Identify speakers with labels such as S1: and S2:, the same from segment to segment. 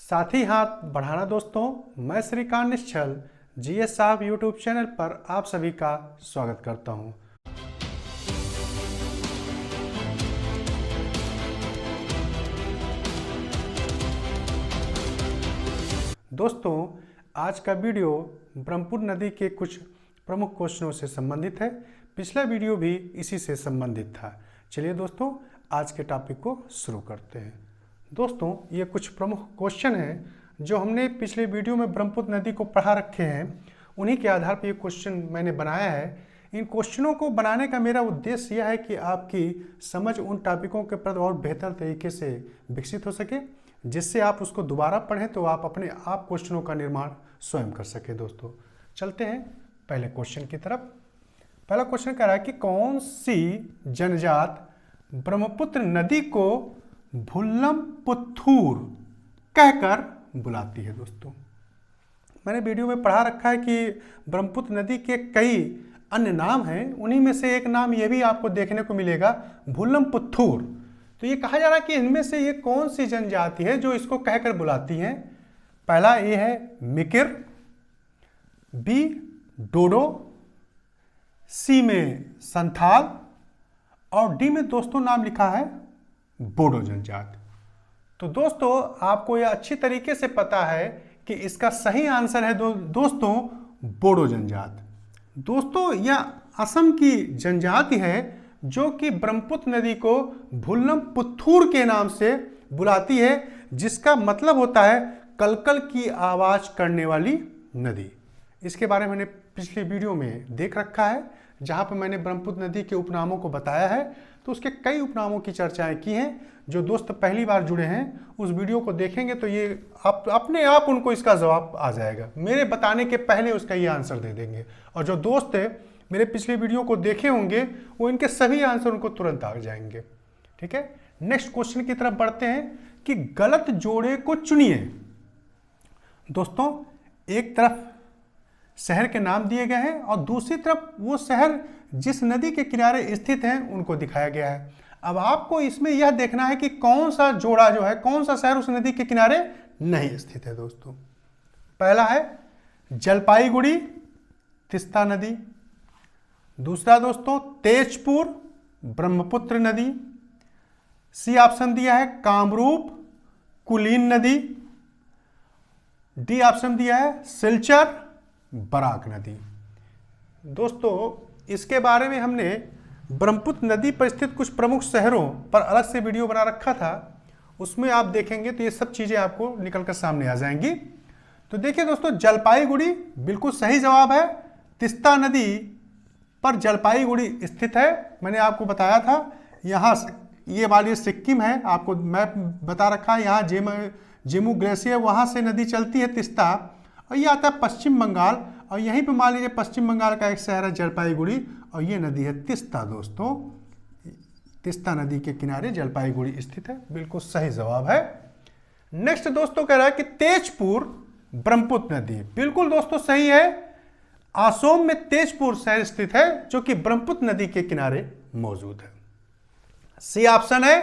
S1: साथ ही हाथ बढ़ाना। दोस्तों, मैं श्रीकांत निश्चल जीएस साहब यूट्यूब चैनल पर आप सभी का स्वागत करता हूं। दोस्तों, आज का वीडियो ब्रह्मपुत्र नदी के कुछ प्रमुख क्वेश्चनों से संबंधित है। पिछला वीडियो भी इसी से संबंधित था। चलिए दोस्तों, आज के टॉपिक को शुरू करते हैं। दोस्तों, ये कुछ प्रमुख क्वेश्चन हैं जो हमने पिछले वीडियो में ब्रह्मपुत्र नदी को पढ़ा रखे हैं। उन्हीं के आधार पर ये क्वेश्चन मैंने बनाया है। इन क्वेश्चनों को बनाने का मेरा उद्देश्य यह है कि आपकी समझ उन टॉपिकों के प्रति और बेहतर तरीके से विकसित हो सके, जिससे आप उसको दोबारा पढ़ें तो आप अपने आप क्वेश्चनों का निर्माण स्वयं कर सके। दोस्तों, चलते हैं पहले क्वेश्चन की तरफ। पहला क्वेश्चन कह रहा है कि कौन सी जनजात ब्रह्मपुत्र नदी को भुल्लमपुथूर कहकर बुलाती है। दोस्तों, मैंने वीडियो में पढ़ा रखा है कि ब्रह्मपुत्र नदी के कई अन्य नाम हैं। उन्हीं में से एक नाम ये भी आपको देखने को मिलेगा, भुल्लमपुथूर। तो ये कहा जा रहा है कि इनमें से ये कौन सी जनजाति है जो इसको कहकर बुलाती है। पहला ए है मिकिर, बी डोडो, सी में संथाल और डी में दोस्तों नाम लिखा है बोडो जनजात। तो दोस्तों, आपको यह अच्छी तरीके से पता है कि इसका सही आंसर है दोस्तों बोडो जनजात। दोस्तों, यह असम की जनजाति है जो कि ब्रह्मपुत्र नदी को भुल्लमपुथूर के नाम से बुलाती है, जिसका मतलब होता है कलकल की आवाज करने वाली नदी। इसके बारे में मैंने पिछली वीडियो में देख रखा है, जहां पर मैंने ब्रह्मपुत्र नदी के उपनामों को बताया है। तो उसके कई उपनामों की चर्चाएं की हैं। जो दोस्त पहली बार जुड़े हैं उस वीडियो को देखेंगे तो ये अपने आप उनको इसका जवाब आ जाएगा। मेरे बताने के पहले उसका ये आंसर दे देंगे। और जो दोस्त है मेरे पिछले वीडियो को देखे होंगे वो इनके सभी आंसर उनको तुरंत आ जाएंगे। ठीक है, नेक्स्ट क्वेश्चन की तरफ बढ़ते हैं कि गलत जोड़े को चुनिए। दोस्तों, एक तरफ शहर के नाम दिए गए हैं और दूसरी तरफ वो शहर जिस नदी के किनारे स्थित हैं उनको दिखाया गया है। अब आपको इसमें यह देखना है कि कौन सा जोड़ा जो है, कौन सा शहर उस नदी के किनारे नहीं स्थित है। दोस्तों, पहला है जलपाईगुड़ी तीस्ता नदी, दूसरा दोस्तों तेजपुर ब्रह्मपुत्र नदी, सी ऑप्शन दिया है कामरूप कुलीन नदी, डी ऑप्शन दिया है सिलचर बराक नदी। दोस्तों, इसके बारे में हमने ब्रह्मपुत्र नदी पर स्थित कुछ प्रमुख शहरों पर अलग से वीडियो बना रखा था। उसमें आप देखेंगे तो ये सब चीजें आपको निकलकर सामने आ जाएंगी। तो देखिए दोस्तों, जलपाईगुड़ी बिल्कुल सही जवाब है। तीस्ता नदी पर जलपाईगुड़ी स्थित है। मैंने आपको बताया था यहाँ ये वाली सिक्किम है, आपको मैप बता रखा है। यहाँ जेमू ग्लेशियर वहाँ से नदी चलती है तीस्ता, और ये आता है पश्चिम बंगाल। और यहीं पे मान लीजिए पश्चिम बंगाल का एक शहर है जलपाईगुड़ी, और ये नदी है तीस्ता। दोस्तों, तीस्ता नदी के किनारे जलपाईगुड़ी स्थित है। बिल्कुल सही जवाब है। नेक्स्ट दोस्तों कह रहा है कि तेजपुर ब्रह्मपुत्र नदी। बिल्कुल दोस्तों सही है। असम में तेजपुर शहर स्थित है जो कि ब्रह्मपुत्र नदी के किनारे मौजूद है। सी ऑप्शन है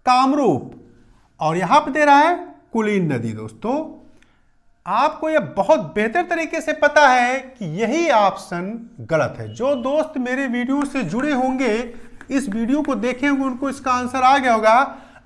S1: कामरूप, और यहां पर दे रहा है कुलीन नदी। दोस्तों, आपको यह बहुत बेहतर तरीके से पता है कि यही ऑप्शन गलत है। जो दोस्त मेरे वीडियो से जुड़े होंगे, इस वीडियो को देखे होंगे, उनको इसका आंसर आ गया होगा।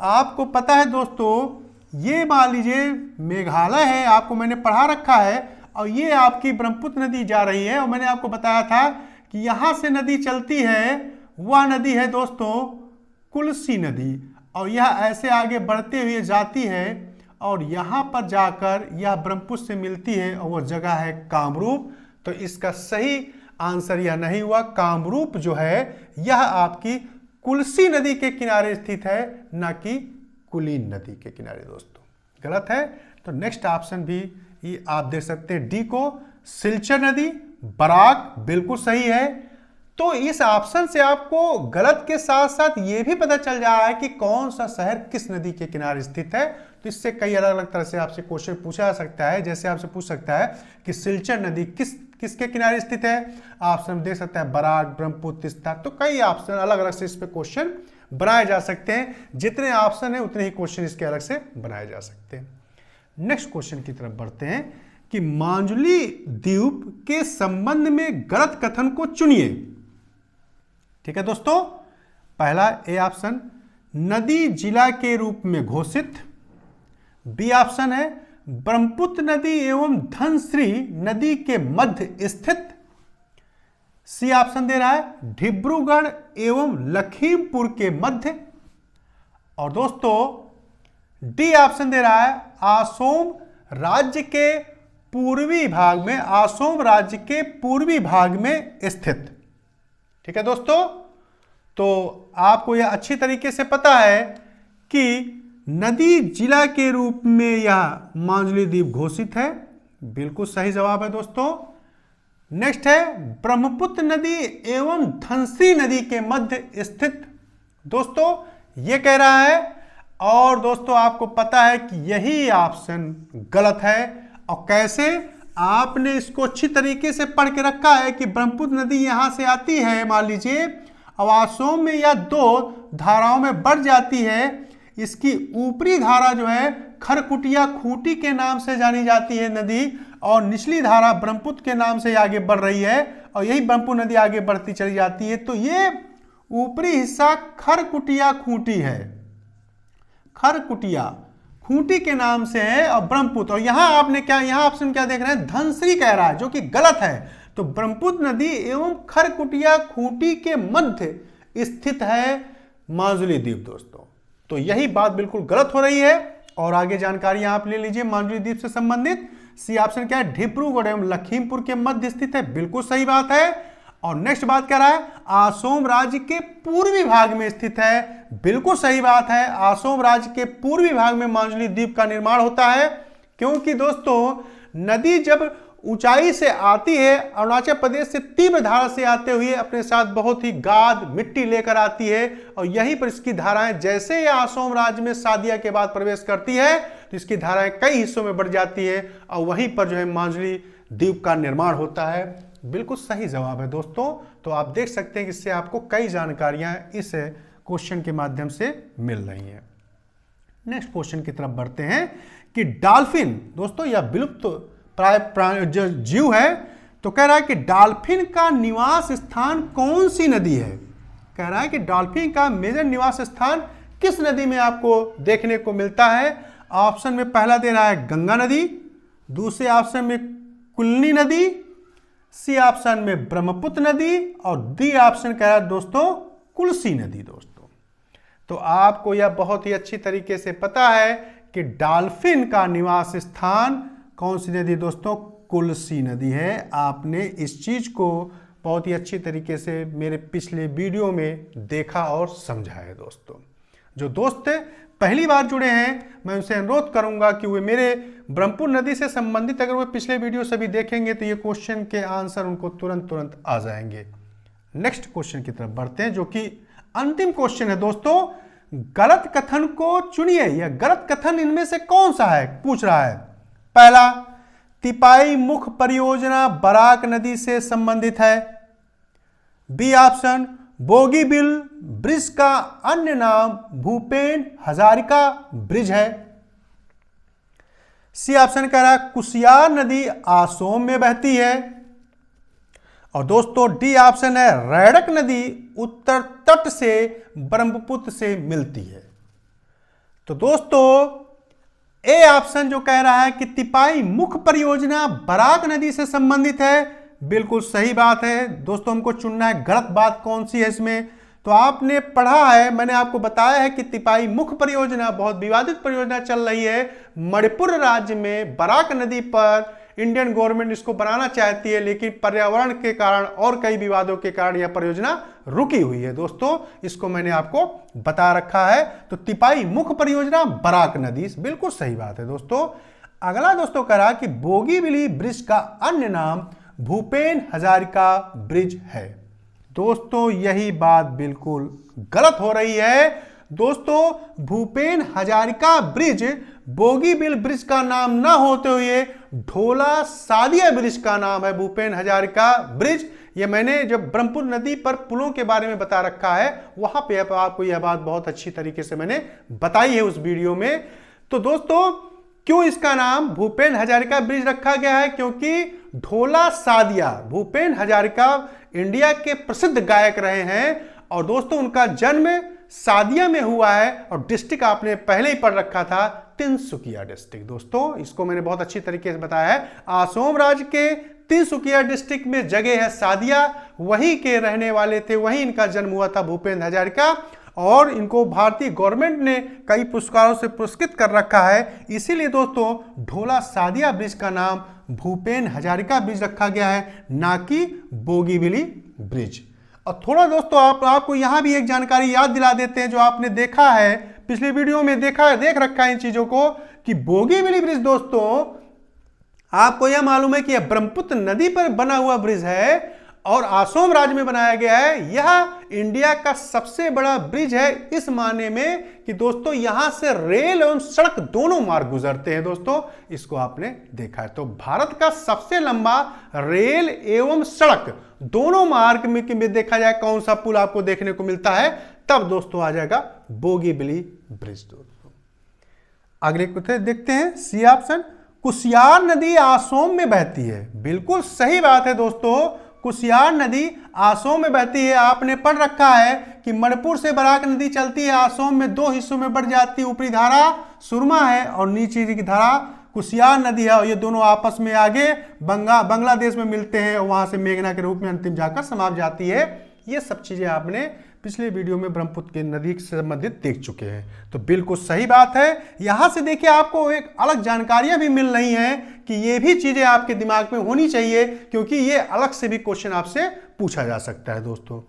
S1: आपको पता है दोस्तों, ये मान लीजिए मेघालय है, आपको मैंने पढ़ा रखा है, और ये आपकी ब्रह्मपुत्र नदी जा रही है। और मैंने आपको बताया था कि यहां से नदी चलती है, वह नदी है दोस्तों कुल्सी नदी, और यह ऐसे आगे बढ़ते हुए जाती है और यहां पर जाकर यह ब्रह्मपुत्र से मिलती है, और वह जगह है कामरूप। तो इसका सही आंसर यह नहीं हुआ। कामरूप जो है यह आपकी कुल्सी नदी के किनारे स्थित है, ना कि कुलीन नदी के किनारे। दोस्तों, गलत है। तो नेक्स्ट ऑप्शन भी ये आप देख सकते हैं, डी को सिलचर नदी बराक, बिल्कुल सही है। तो इस ऑप्शन से आपको गलत के साथ साथ ये भी पता चल रहा है कि कौन सा शहर किस नदी के किनारे स्थित है। तो इससे कई अलग अलग तरह से आपसे क्वेश्चन पूछा जा सकता है। जैसे आपसे पूछ सकता है कि सिलचर नदी किसके किनारे स्थित है, ऑप्शन दे सकता है बराक, ब्रह्मपुत्र, तीस्ता। तो कई ऑप्शन अलग अलग से इस पे क्वेश्चन बनाए जा सकते हैं। जितने ऑप्शन है उतने ही क्वेश्चन इसके अलग से बनाए जा सकते हैं। नेक्स्ट क्वेश्चन की तरफ बढ़ते हैं कि माजुली द्वीप के संबंध में गलत कथन को चुनिए। ठीक है दोस्तों, पहला ए ऑप्शन, नदी जिला के रूप में घोषित। बी ऑप्शन है ब्रह्मपुत्र नदी एवं धनश्री नदी के मध्य स्थित। सी ऑप्शन दे रहा है डिब्रूगढ़ एवं लखीमपुर के मध्य। और दोस्तों डी ऑप्शन दे रहा है असोम राज्य के पूर्वी भाग में, असोम राज्य के पूर्वी भाग में स्थित। ठीक है दोस्तों, तो आपको यह अच्छी तरीके से पता है कि नदी जिला के रूप में यह माजुली द्वीप घोषित है। बिल्कुल सही जवाब है दोस्तों। नेक्स्ट है ब्रह्मपुत्र नदी एवं धनश्री नदी के मध्य स्थित। दोस्तों यह कह रहा है, और दोस्तों आपको पता है कि यही ऑप्शन गलत है। और कैसे, आपने इसको अच्छी तरीके से पढ़ के रखा है कि ब्रह्मपुत्र नदी यहां से आती है, मान लीजिए, अब असोम में या दो धाराओं में बढ़ जाती है। इसकी ऊपरी धारा जो है खरकुटिया खूंटी के नाम से जानी जाती है नदी, और निचली धारा ब्रह्मपुत्र के नाम से आगे बढ़ रही है, और यही ब्रह्मपुत्र नदी आगे बढ़ती चली जाती है। तो ये ऊपरी हिस्सा खरकुटिया खूंटी है, खरकुटिया खूंटी के नाम से है, और ब्रह्मपुत्र, और यहां आपने क्या, यहां ऑप्शन क्या देख रहे हैं, धनश्री कह रहा है, जो कि गलत है। तो ब्रह्मपुत्र नदी एवं खरकुटिया खूंटी के मध्य स्थित है माजुली द्वीप दोस्तों। तो यही बात बिल्कुल गलत हो रही है। और आगे जानकारी आप ले लीजिए माजुली द्वीप से संबंधित। सी ऑप्शन क्या है, डिब्रूगढ़ एवं लखीमपुर के मध्य स्थित है। बिल्कुल सही बात है। और नेक्स्ट बात कह रहा है असोम राज्य के पूर्वी भाग में स्थित है। बिल्कुल सही बात है, असोम राज्य के पूर्वी भाग में माजुली द्वीप का निर्माण होता है। क्योंकि दोस्तों नदी जब ऊंचाई से आती है, अरुणाचल प्रदेश से तीव्र धारा से आते हुए अपने साथ बहुत ही गाद मिट्टी लेकर आती है, और यहीं पर इसकी धाराएं जैसे यह असोम राज्य में सादिया के बाद प्रवेश करती है तो इसकी धाराएं कई हिस्सों में बढ़ जाती है, और वहीं पर जो है माजुली द्वीप का निर्माण होता है। बिल्कुल सही जवाब है दोस्तों। तो आप देख सकते हैं कि इससे आपको कई जानकारियां इस क्वेश्चन के माध्यम से मिल रही हैं। नेक्स्ट क्वेश्चन की तरफ बढ़ते हैं कि डॉल्फिन दोस्तों यह विलुप्त प्राय जो जीव है, तो कह रहा है कि डॉल्फिन का निवास स्थान कौन सी नदी है। कह रहा है कि डॉल्फिन का मेजर निवास स्थान किस नदी में आपको देखने को मिलता है। ऑप्शन में पहला दे रहा है गंगा नदी, दूसरे ऑप्शन में कुल्ली नदी, सी ऑप्शन में ब्रह्मपुत्र नदी, और डी ऑप्शन कह रहा है दोस्तों कुल्सी नदी दोस्तों। तो आपको यह बहुत ही अच्छी तरीके से पता है कि डॉल्फिन का निवास स्थान कौन सी नदी दोस्तों, कुल्सी नदी है। आपने इस चीज को बहुत ही अच्छी तरीके से मेरे पिछले वीडियो में देखा और समझा है दोस्तों। जो दोस्त पहली बार जुड़े हैं, मैं उनसे अनुरोध करूंगा कि वे मेरे ब्रह्मपुत्र नदी से संबंधित अगर वे पिछले वीडियो सभी देखेंगे तो ये क्वेश्चन के आंसर उनको तुरंत आ जाएंगे। नेक्स्ट क्वेश्चन की तरफ बढ़ते हैं, जो कि अंतिम क्वेश्चन है दोस्तों। गलत कथन को चुनिए, यह गलत कथन इनमें से कौन सा है, पूछ रहा है। पहला, तिपाई मुख परियोजना बराक नदी से संबंधित है। बी ऑप्शन, बोगीबिल ब्रिज का अन्य नाम भूपेन हजारिका ब्रिज है। सी ऑप्शन कह रहा है कुशियार नदी असोम में बहती है। और दोस्तों डी ऑप्शन है रैडक नदी उत्तर तट से ब्रह्मपुत्र से मिलती है। तो दोस्तों ए ऑप्शन जो कह रहा है कि तिपाई मुख परियोजना बराक नदी से संबंधित है, बिल्कुल सही बात है दोस्तों। हमको चुनना है गलत बात कौन सी है इसमें। तो आपने पढ़ा है, मैंने आपको बताया है कि तिपाई मुख परियोजना बहुत विवादित परियोजना चल रही है मणिपुर राज्य में। बराक नदी पर इंडियन गवर्नमेंट इसको बनाना चाहती है, लेकिन पर्यावरण के कारण और कई विवादों के कारण यह परियोजना रुकी हुई है दोस्तों। इसको मैंने आपको बता रखा है। तो तिपाई मुख परियोजना बराक नदी, बिल्कुल सही बात है दोस्तों। अगला दोस्तों कहा कि बोगीबिली ब्रिज का अन्य नाम भूपेन हजारिका ब्रिज है। दोस्तों यही बात बिल्कुल गलत हो रही है दोस्तों। भूपेन हजारिका ब्रिज बोगीबिल ब्रिज का नाम ना होते हुए ढोला सादिया ब्रिज का नाम है भूपेन हजारिका ब्रिज। ये मैंने जब ब्रह्मपुत्र नदी पर पुलों के बारे में बता रखा है, वहां पे आपको यह बात बहुत अच्छी तरीके से मैंने बताई है उस वीडियो में। तो दोस्तों क्यों इसका नाम भूपेन हजारिका ब्रिज रखा गया है? क्योंकि ढोला सादिया, भूपेन हजारिका इंडिया के प्रसिद्ध गायक रहे हैं और दोस्तों उनका जन्म सादिया में हुआ है और डिस्ट्रिक्ट आपने पहले ही पढ़ रखा था तिनसुकिया डिस्ट्रिक्ट। दोस्तों इसको मैंने बहुत अच्छी तरीके से बताया है। असम राज्य के तिनसुकिया डिस्ट्रिक्ट में जगह है सादिया, वहीं के रहने वाले थे, वहीं इनका जन्म हुआ था भूपेन हजारिका और इनको भारतीय गवर्नमेंट ने कई पुरस्कारों से पुरस्कृत कर रखा है। इसीलिए दोस्तों ढोला सादिया ब्रिज का नाम भूपेन हजारिका ब्रिज रखा गया है, ना कि बोगीबिली ब्रिज। और थोड़ा दोस्तों आपको यहां भी एक जानकारी याद दिला देते हैं जो आपने देखा है पिछले वीडियो में, देख रखा है इन चीजों को कि बोगीबिली ब्रिज दोस्तों आपको यह मालूम है कि यह ब्रह्मपुत्र नदी पर बना हुआ ब्रिज है और असम राज्य में बनाया गया है। यह इंडिया का सबसे बड़ा ब्रिज है इस मायने में कि दोस्तों यहां से रेल एवं सड़क दोनों मार्ग गुजरते हैं। दोस्तों इसको आपने देखा है। तो भारत का सबसे लंबा रेल एवं सड़क दोनों मार्ग में देखा जाए कौन सा पुल आपको देखने को मिलता है, तब दोस्तों आ जाएगा बोगीबिली ब्रिज। दोस्तों अगले कुछ देखते हैं, सी ऑप्शन, कुशियार नदी असम में बहती है। बिल्कुल सही बात है दोस्तों, कुशियार नदी असम में बहती है। आपने पढ़ रखा है कि मणिपुर से बराक नदी चलती है, असम में दो हिस्सों में बढ़ जाती है। ऊपरी धारा सुरमा है और नीचे की धारा कुशियार नदी है और ये दोनों आपस में आगे बांग्लादेश में मिलते हैं और वहां से मेघना के रूप में अंतिम जाकर समाप्त जाती है। ये सब चीजें आपने पिछले वीडियो में ब्रह्मपुत्र की नदी से संबंधित देख चुके हैं। तो बिल्कुल सही बात है। यहां से देखिए आपको एक अलग जानकारियां भी मिल रही हैं कि ये भी चीजें आपके दिमाग में होनी चाहिए क्योंकि ये अलग से भी क्वेश्चन आपसे पूछा जा सकता है। दोस्तों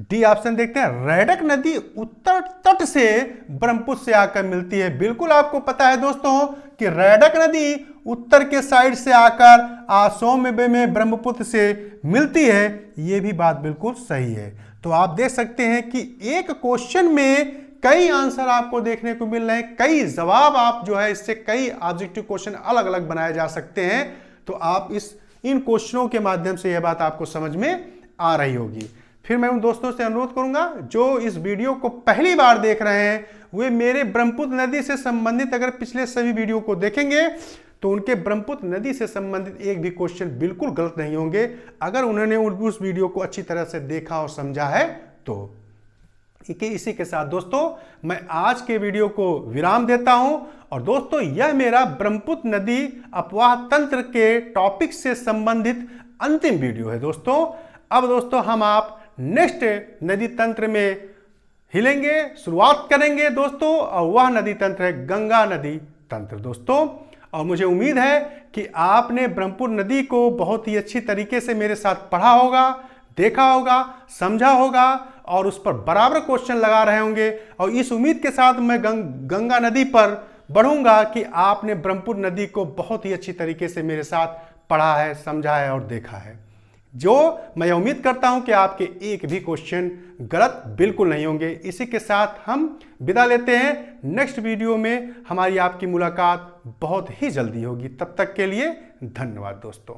S1: डी ऑप्शन देखते हैं, रैडक नदी उत्तर तट से ब्रह्मपुत्र से आकर मिलती है। बिल्कुल आपको पता है दोस्तों कि रैडक नदी उत्तर के साइड से आकर असम में ब्रह्मपुत्र से मिलती है। यह भी बात बिल्कुल सही है। तो आप देख सकते हैं कि एक क्वेश्चन में कई आंसर आपको देखने को मिल रहे हैं, कई जवाब आप जो है इससे कई ऑब्जेक्टिव क्वेश्चन अलग अलग बनाए जा सकते हैं। तो आप इन क्वेश्चनों के माध्यम से यह बात आपको समझ में आ रही होगी। फिर मैं उन दोस्तों से अनुरोध करूंगा जो इस वीडियो को पहली बार देख रहे हैं वे मेरे ब्रह्मपुत्र नदी से संबंधित अगर पिछले सभी वीडियो को देखेंगे तो उनके ब्रह्मपुत्र नदी से संबंधित एक भी क्वेश्चन बिल्कुल गलत नहीं होंगे अगर उन्होंने उस वीडियो को अच्छी तरह से देखा और समझा है तो। इसी के साथ दोस्तों मैं आज के वीडियो को विराम देता हूं और दोस्तों यह मेरा ब्रह्मपुत्र नदी अपवाह तंत्र के टॉपिक से संबंधित अंतिम वीडियो है। दोस्तों अब दोस्तों हम आप नेक्स्ट नदी तंत्र में हिलेंगे, शुरुआत करेंगे दोस्तों, और वह नदी तंत्र है गंगा नदी तंत्र। दोस्तों और मुझे उम्मीद है कि आपने ब्रह्मपुत्र नदी को बहुत ही अच्छी तरीके से मेरे साथ पढ़ा होगा, देखा होगा, समझा होगा और उस पर बराबर क्वेश्चन लगा रहे होंगे। और इस उम्मीद के साथ मैं गंगा नदी पर बढ़ूंगा कि आपने ब्रह्मपुत्र नदी को बहुत ही अच्छी तरीके से मेरे साथ पढ़ा है, समझा है और देखा है। जो मैं उम्मीद करता हूं कि आपके एक भी क्वेश्चन गलत बिल्कुल नहीं होंगे। इसी के साथ हम विदा लेते हैं। नेक्स्ट वीडियो में हमारी आपकी मुलाकात बहुत ही जल्दी होगी। तब तक के लिए धन्यवाद दोस्तों।